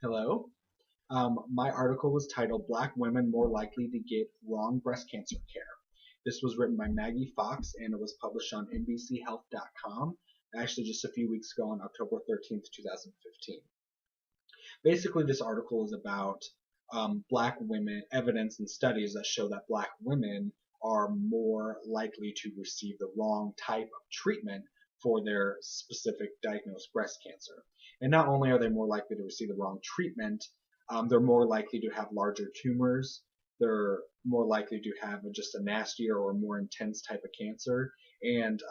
Hello. My article was titled Black Women More Likely to Get Wrong Breast Cancer Care. This was written by Maggie Fox and it was published on NBCHealth.com actually just a few weeks ago on October 13th, 2015. Basically, this article is about black women, evidence and studies that show that black women are more likely to receive the wrong type of treatment for their specific diagnosed breast cancer. And not only are they more likely to receive the wrong treatment, they're more likely to have larger tumors. They're more likely to have just a nastier or more intense type of cancer, and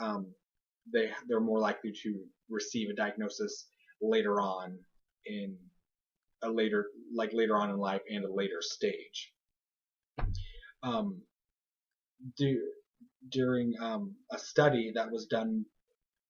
they're more likely to receive a diagnosis later on in later on in life and a later stage. Um, During a study that was done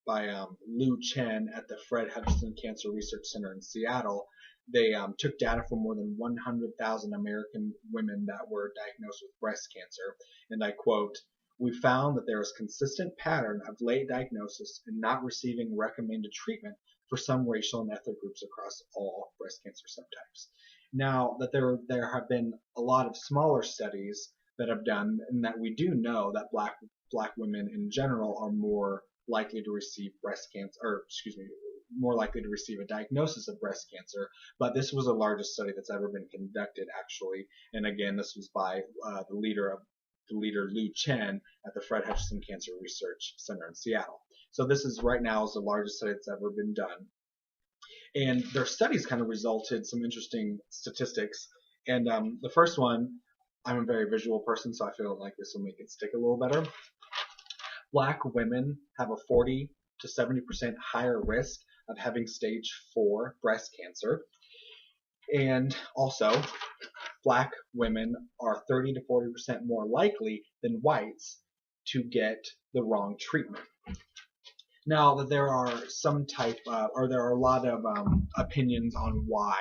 by Lu Chen at the Fred Hutchinson Cancer Research Center in Seattle, they took data from more than 100,000 American women that were diagnosed with breast cancer, and I quote, "We found that there is a consistent pattern of late diagnosis and not receiving recommended treatment for some racial and ethnic groups across all breast cancer subtypes." Now, that there have been a lot of smaller studies that have done, and that we do know that black women in general are more likely to receive breast cancer, or excuse me, more likely to receive a diagnosis of breast cancer. But this was the largest study that's ever been conducted, actually. And again, this was by the leader Lu Chen at the Fred Hutchinson Cancer Research Center in Seattle. So this is right now is the largest study that's ever been done. And their studies kind of resulted some interesting statistics. And the first one, I'm a very visual person, so I feel like this will make it stick a little better. Black women have a 40 to 70% higher risk of having stage 4 breast cancer. And also, black women are 30 to 40% more likely than whites to get the wrong treatment. Now, that there are there are a lot of opinions on why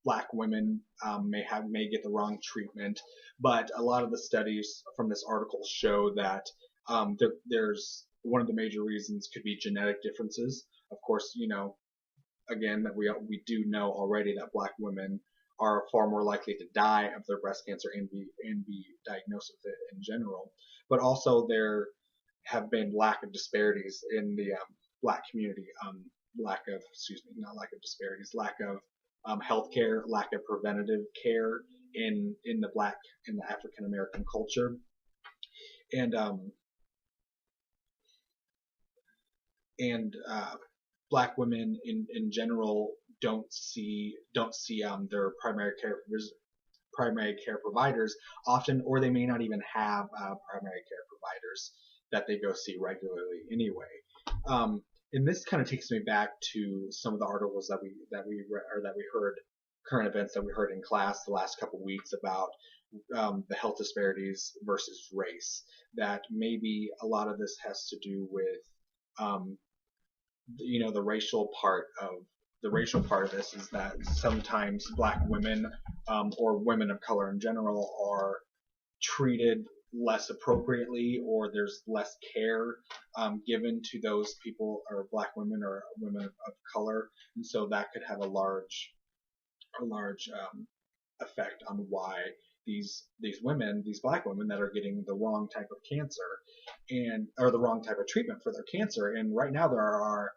black women may get the wrong treatment, but a lot of the studies from this article show that there's one of the major reasons could be genetic differences. Of course, again, that we do know already that black women are far more likely to die of their breast cancer and be diagnosed with it in general. But also there have been lack of disparities in the black community. Lack of healthcare, lack of preventative care in the African American culture, and black women in general don't see their primary care providers often, or they may not even have primary care providers that they go see regularly anyway. And this kind of takes me back to some of the articles that we heard, current events that we heard in class the last couple of weeks about the health disparities versus race. That maybe a lot of this has to do with the racial part of this is that sometimes black women or women of color in general are treated less appropriately, or there's less care given to those people, or black women or women of color, and so that could have a large effect on why these black women that are getting the wrong type of cancer or the wrong type of treatment for their cancer. And right now there are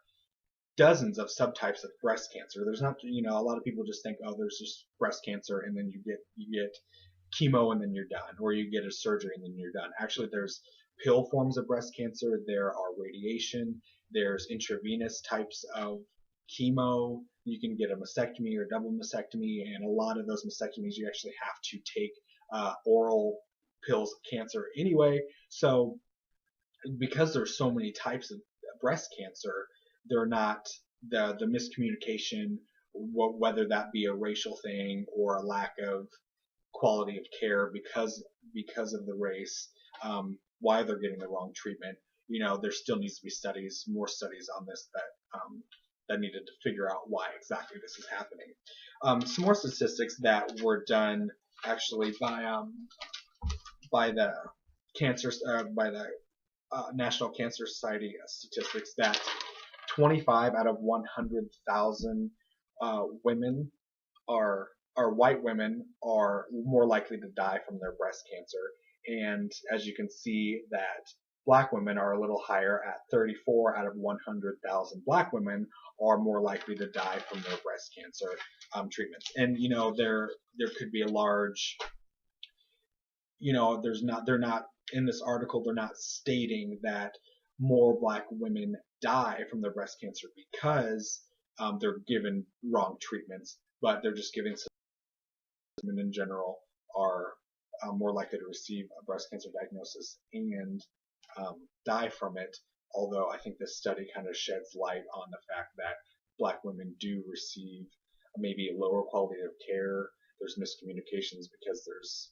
dozens of subtypes of breast cancer. There's not, a lot of people just think, oh, there's just breast cancer, and then you get chemo and then you're done, or you get a surgery and then you're done. Actually, there's pill forms of breast cancer, there are radiation, there's intravenous types of chemo, you can get a mastectomy or double mastectomy, and a lot of those mastectomies you actually have to take oral pills of cancer anyway. So because there's so many types of breast cancer, they're not the miscommunication, whether that be a racial thing or a lack of quality of care because of the race, why they're getting the wrong treatment. There still needs to be more studies on this that needed to figure out why exactly this is happening. Some more statistics that were done actually by the National Cancer Society statistics, that 25 out of 100,000 women white women are more likely to die from their breast cancer. And as you can see that black women are a little higher at 34 out of 100,000 black women are more likely to die from their breast cancer treatments. And there could be a large, they're not in this article, they're not stating that more black women die from their breast cancer because they're given wrong treatments, but they're just giving women in general are more likely to receive a breast cancer diagnosis and die from it. Although I think this study kind of sheds light on the fact that black women do receive maybe a lower quality of care. There's miscommunications because there's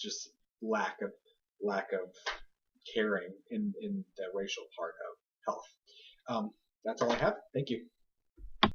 just lack of caring in the racial part of health. That's all I have. Thank you.